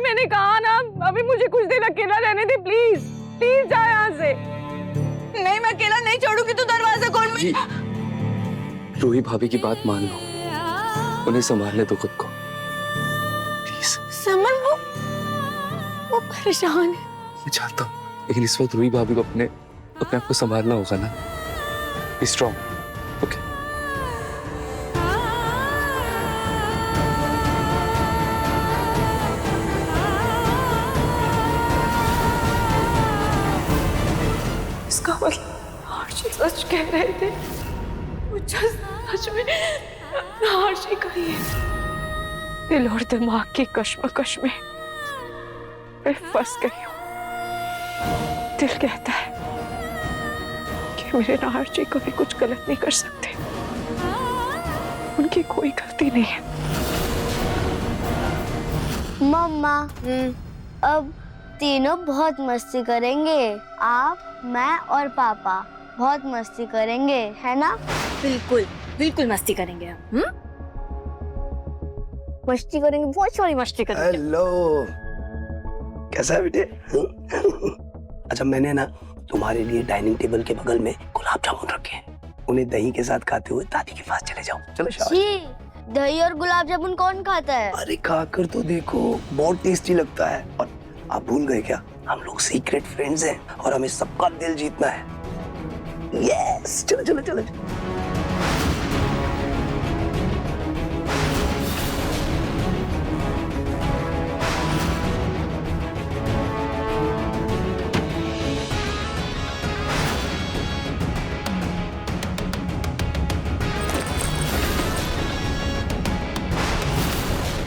मैंने कहा ना, अभी मुझे कुछ देर अकेला रहने दे प्लीज। प्लीज जा यहाँ से। नहीं, मैं अकेला नहीं छोड़ूंगी, तू दरवाजा खोल। जी, रूही भाभी की बात मान लो, उन्हें संभालने दो खुद को प्लीज। समन, वो परेशान है। मैं चाहता हूँ, लेकिन इस वक्त रूही भाभी को अपने आप को संभालना होगा ना। Be strong, okay? इसका मतलब हर्षी सच कह रहे थे, मुझे सच में हर्षी का ही दिल और दिमाग की कश्मकश में मैं फंस गई हूँ। दिल कहता है कि मेरे नाहर्षी कभी कुछ गलत नहीं कर सकते, उनकी कोई गलती नहीं है। मम्मा, अब तीनों बहुत मस्ती करेंगे। आप, मैं और पापा बहुत मस्ती करेंगे, है ना? बिल्कुल बिल्कुल मस्ती करेंगे हम। मस्ती करेंगे, बहुत सारी मस्ती करेंगे। हेलो, कैसा है बेटे? अच्छा, मैंने ना तुम्हारे लिए डाइनिंग टेबल के बगल में गुलाब जामुन रखे हैं, उन्हें दही के साथ खाते हुए दादी के पास चले जाओ। चलो शाबाश। जी, दही और गुलाब जामुन कौन खाता है? अरे खाकर तो देखो, बहुत टेस्टी लगता है। और आप भूल गए क्या, हम लोग सीक्रेट फ्रेंड्स हैं और हमें सबका दिल जीतना है। यस, चलो चलो चलो।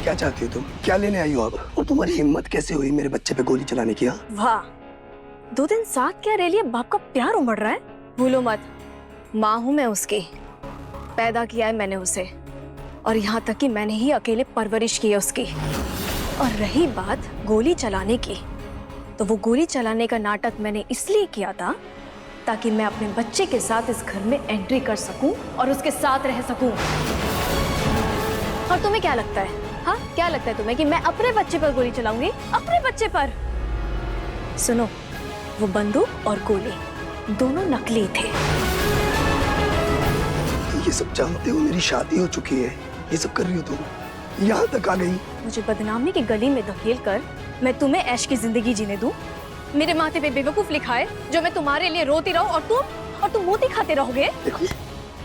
क्या चाहती हो तुम? क्या लेने आई हो आप? और तुम्हारी हिम्मत कैसे हुई मेरे बच्चे पे गोली चलाने की? वाह, 2 दिन साथ क्या रह लिया, बाप का प्यार उमड़ रहा है। भूलो मत, माँ हूं मैं उसकी, पैदा किया है मैंने उसे, और यहाँ तक कि मैंने ही अकेले परवरिश की है उसकी। और रही बात गोली चलाने की, तो वो गोली चलाने का नाटक मैंने इसलिए किया था ताकि मैं अपने बच्चे के साथ इस घर में एंट्री कर सकूं और उसके साथ रह सकूं। और तुम्हें क्या लगता है, हाँ क्या लगता है तुम्हें कि मैं अपने बच्चे पर गोली चलाऊंगी? अपने बच्चे पर? सुनो, वो बंदूक और गोली दोनों नकली थे। ये सब जानते हो मेरी शादी हो चुकी है, ये सब कर रही हो तुम? यहाँ तक आ गई। मुझे बदनामी की गली में धकेल कर मैं तुम्हें ऐश की जिंदगी जीने दूं? मेरे माथे पे बेवकूफ लिखा है जो मैं तुम्हारे लिए रोती रहूं और तुम मोती खाते रहोगे? देखो,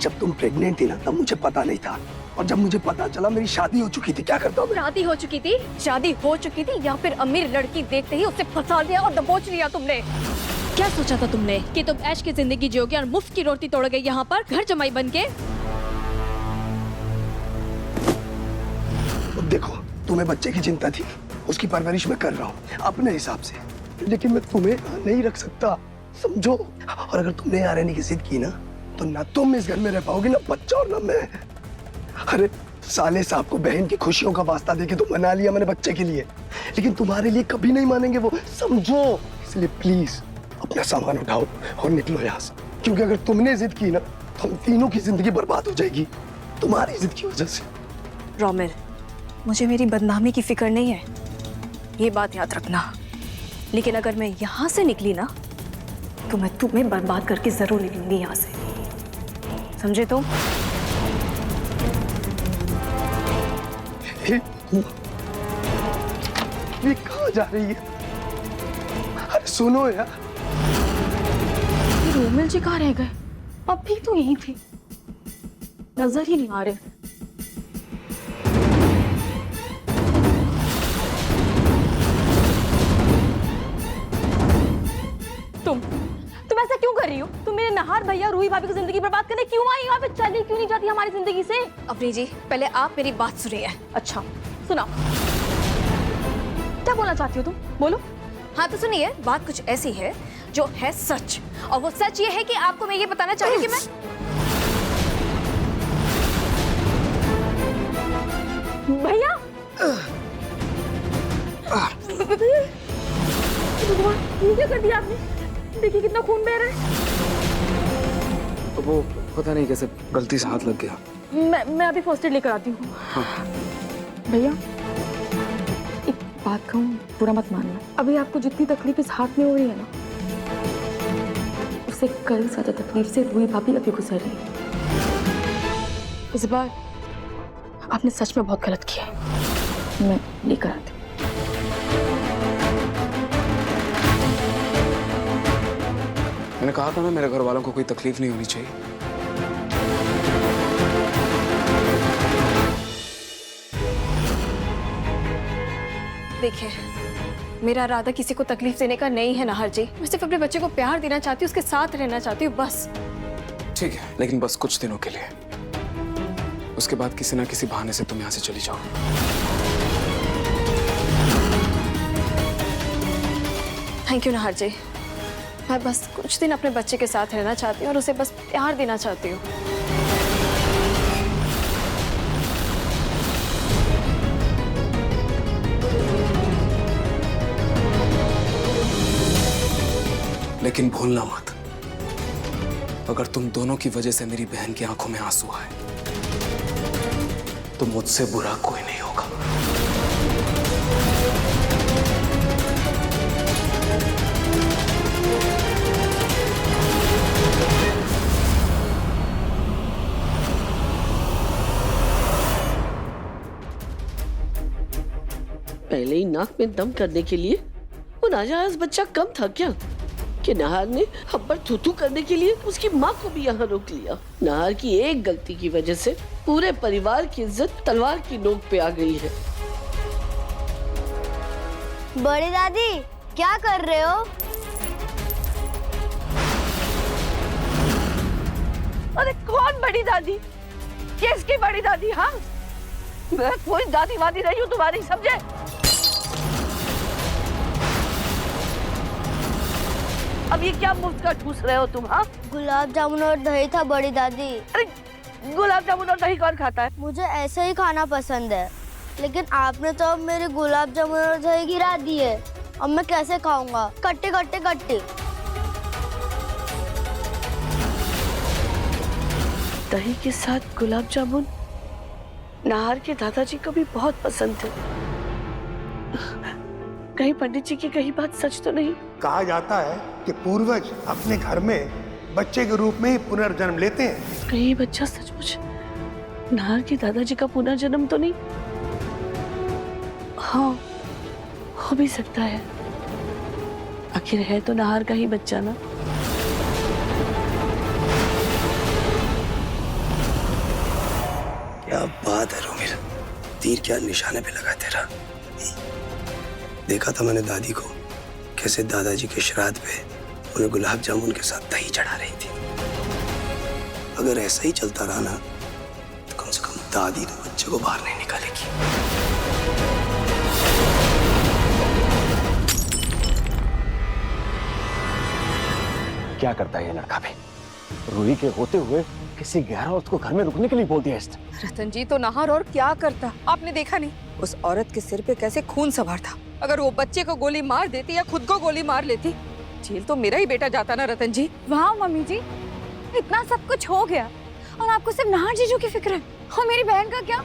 जब तुम प्रेग्नेंट थी ना, तब मुझे पता नहीं था, और जब मुझे पता चला मेरी शादी हो चुकी थी, क्या करता मैं? शादी हो चुकी थी या फिर अमीर लड़की देखते ही उससे फंसा लिया और दबोच लिया तुमने? क्या सोचा था तुमने कि तुम ऐश की जिंदगी जियोगे और मुफ्त की रोटी तोड़ गई यहाँ पर घर जमाई बन के? देखो, तुम्हें बच्चे की चिंता थी, उसकी परवरिश मैं कर रहा हूँ अपने हिसाब से, लेकिन मैं तुम्हें यहाँ नहीं रख सकता, समझो? और अगर तुमने यहाँ रहने की जिद की ना, तो ना तुम इस घर में रह पाओगी, ना बच्चा और ना मैं। अरे साले साहब को बहन की खुशियों का वास्ता देके तो मना लिया मैंने बच्चे के लिए, लेकिन तुम्हारे लिए कभी नहीं मानेंगे वो, समझो? इसलिए प्लीज अपना सामान उठाओ और निकलो यहाँ से, क्योंकि अगर तुमने जिद की ना, तो हम तीनों की जिंदगी बर्बाद हो जाएगी तुम्हारी जिद की वजह से। रोमिल, मुझे मेरी बदनामी की फिक्र नहीं है, ये बात याद रखना। लेकिन अगर मैं यहाँ से निकली ना, तो मैं तुम्हें बर्बाद करके जरूर निकलूंगी यहाँ से, समझे तुम? ये कहाँ जा रही है? अरे सुनो यार। रोमिल जी कहाँ रह गए? अभी तो यहीं थे, नजर ही नहीं आ रहे। तुम ऐसा क्यों कर रही हो? तुम मेरे नहार भैया रूही भाभी की जिंदगी बर्बाद करने क्यों आई? यहाँ पे चली क्यों नहीं जाती हमारी जिंदगी से? अवनी जी, पहले आप मेरी बात सुनिए। अच्छा सुनाओ, क्या बोलना चाहती हो तुम? बोलो। हाँ तो सुनिए, बात कुछ ऐसी है जो है सच, और वो सच ये है कि आपको मैं ये बताना चाहती कि मैं भैया भगवान, ये क्या कर दिया आपने? देखिए कितना खून बह रहा है। वो पता नहीं कैसे गलती से हाथ लग गया। मैं अभी फर्स्ट एड लेकर आती हूँ। हाँ। भैया एक बात कहूँ, बुरा मत मानना। अभी आपको जितनी तकलीफ इस हाथ में हो रही है ना, उससे कई ज्यादा तकलीफ से रूही भाभी अभी गुजर रही है। इस बार आपने सच में बहुत गलत किया है। मैं लेकर आती हूँ। मैंने कहा था ना मेरे घर वालों को कोई तकलीफ नहीं होनी चाहिए। देखिए, मेरा इरादा किसी को तकलीफ देने का नहीं है नाहर जी। मैं सिर्फ अपने बच्चे को प्यार देना चाहती हूँ, उसके साथ रहना चाहती हूँ, बस। ठीक है, लेकिन बस कुछ दिनों के लिए। उसके बाद किसी ना किसी बहाने से तुम यहाँ से चली जाओ। थैंक यू नाहर जी। मैं बस कुछ दिन अपने बच्चे के साथ रहना चाहती हूँ और उसे बस प्यार देना चाहती हूँ। लेकिन भूलना मत, अगर तुम दोनों की वजह से मेरी बहन की आंखों में आंसू आए तो मुझसे बुरा कोई नहीं होगा। पहले ही नाक में दम करने के लिए वो नाजायज बच्चा कम था क्या कि नाहर ने हम पर थूथू करने के लिए उसकी माँ को भी यहाँ रोक लिया। नाहर की एक गलती की वजह से पूरे परिवार की इज्जत तलवार की नोक पे आ गई है। बड़ी दादी क्या कर रहे हो? अरे कौन बड़ी दादी? किसकी बड़ी दादी? हाँ, मैं कोई दादी वादी नहीं हूँ तुम्हारी, समझे? अब ये क्या मुफ्त का ठूस रहे हो तुम? हाँ, गुलाब जामुन और दही था बड़ी दादी। अरे गुलाब जामुन और दही कौन खाता है? मुझे ऐसे ही खाना पसंद है, लेकिन आपने तो अब मेरे गुलाब जामुन और दही गिरा दिए। अब मैं कैसे खाऊंगा? कट्टे कट्टे कट्टे। दही के साथ गुलाब जामुन नाहर के दादाजी को भी बहुत पसंद थे। कहीं पंडित जी की कही बात सच तो नहीं? कहा जाता है कि पूर्वज अपने घर में बच्चे के रूप में ही पुनर्जन्म लेते हैं। कहीं ये बच्चा सचमुच नाहर के दादाजी का पुनर्जन्म तो नहीं? हाँ, हो भी सकता है। आखिर है तो नाहर का ही बच्चा ना। क्या बात है रोमिल, तीर क्या निशाने पे लगा तेरा। देखा था मैंने दादी को कैसे दादाजी के श्राद्ध पे उन्हें गुलाब जामुन के साथ दही चढ़ा रही थी। अगर ऐसा ही चलता रहा ना तो कम से कम दादी तो बच्चे को बाहर नहीं निकालेगी। क्या करता है ये लड़का भी? रूही के होते हुए किसी गैर औरत को घर में रुकने के लिए बोल दिया इसने। रतन जी तो नाहर और क्या करता, आपने देखा नहीं उस औरत के सिर पे कैसे खून सवार था। अगर वो बच्चे को गोली मार देती या खुद को गोली मार लेती, जेल तो मेरा ही बेटा जाता ना रतन जी। वाह मम्मी जी, इतना सब कुछ हो गया और आपको सिर्फ नाहर जीजू की फिक्र है। और मेरी बहन का क्या,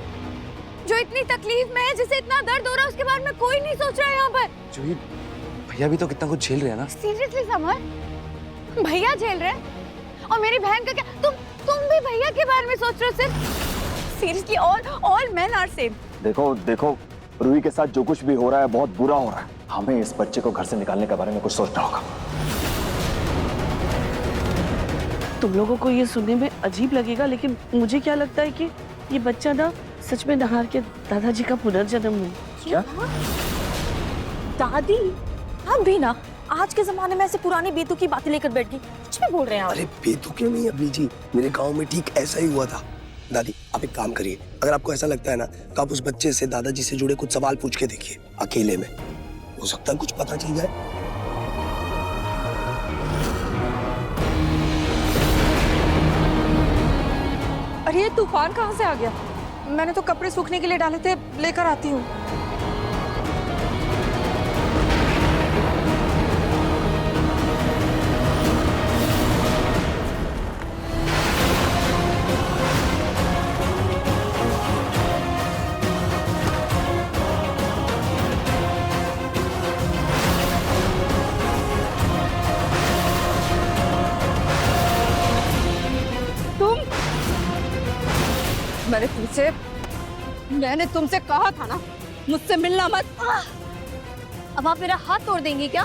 जो इतनी तकलीफ में है, जिसे इतना दर्द हो रहा है, उसके बारे में कोई नहीं सोच रहा है यहाँ पर। जूही, भैया भी तो कितना कुछ झेल रहे हैं ना। सीरियसली समर, भैया झेल रहे हैं और मेरी बहन का क्या? तुम भी भैया के बारे में सोच रहे हो सिर्फ? Seriously all men are same. देखो देखो, रूही के साथ जो कुछ भी हो रहा है बहुत बुरा हो रहा है। हमें इस बच्चे को घर से निकालने के बारे में कुछ सोचना होगा। तुम लोगों को ये सुनने में अजीब लगेगा, लेकिन मुझे क्या लगता है कि ये बच्चा ना सच में नाहर के दादाजी का पुनर्जन्म है। क्या? दादी, आप भी ना आज के जमाने में ऐसे पुरानी बेतु की बातें लेकर बैठ गई। कुछ भी बोल रहे हैं आप। अरे बेतुके नहीं अभी जी, मेरे गांव में ठीक ऐसा ही हुआ था। दादी आप एक काम करिए, अगर आपको ऐसा लगता है ना तो आप उस बच्चे से दादाजी से जुड़े कुछ सवाल पूछ के देखिए अकेले में, हो सकता है कुछ पता चल जाए। अरे ये तूफान कहाँ से आ गया? मैंने तो कपड़े सूखने के लिए डाले थे, लेकर आती हूँ। मैंने तुमसे कहा था ना, मुझसे मिलना मत। अब आप मेरा हाथ तोड़ देंगी क्या?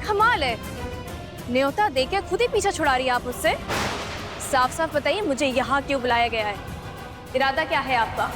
कमाल है, न्योता देके खुद ही पीछा छुड़ा रही है आप उससे। साफ साफ बताइए मुझे यहाँ क्यों बुलाया गया है? इरादा क्या है आपका?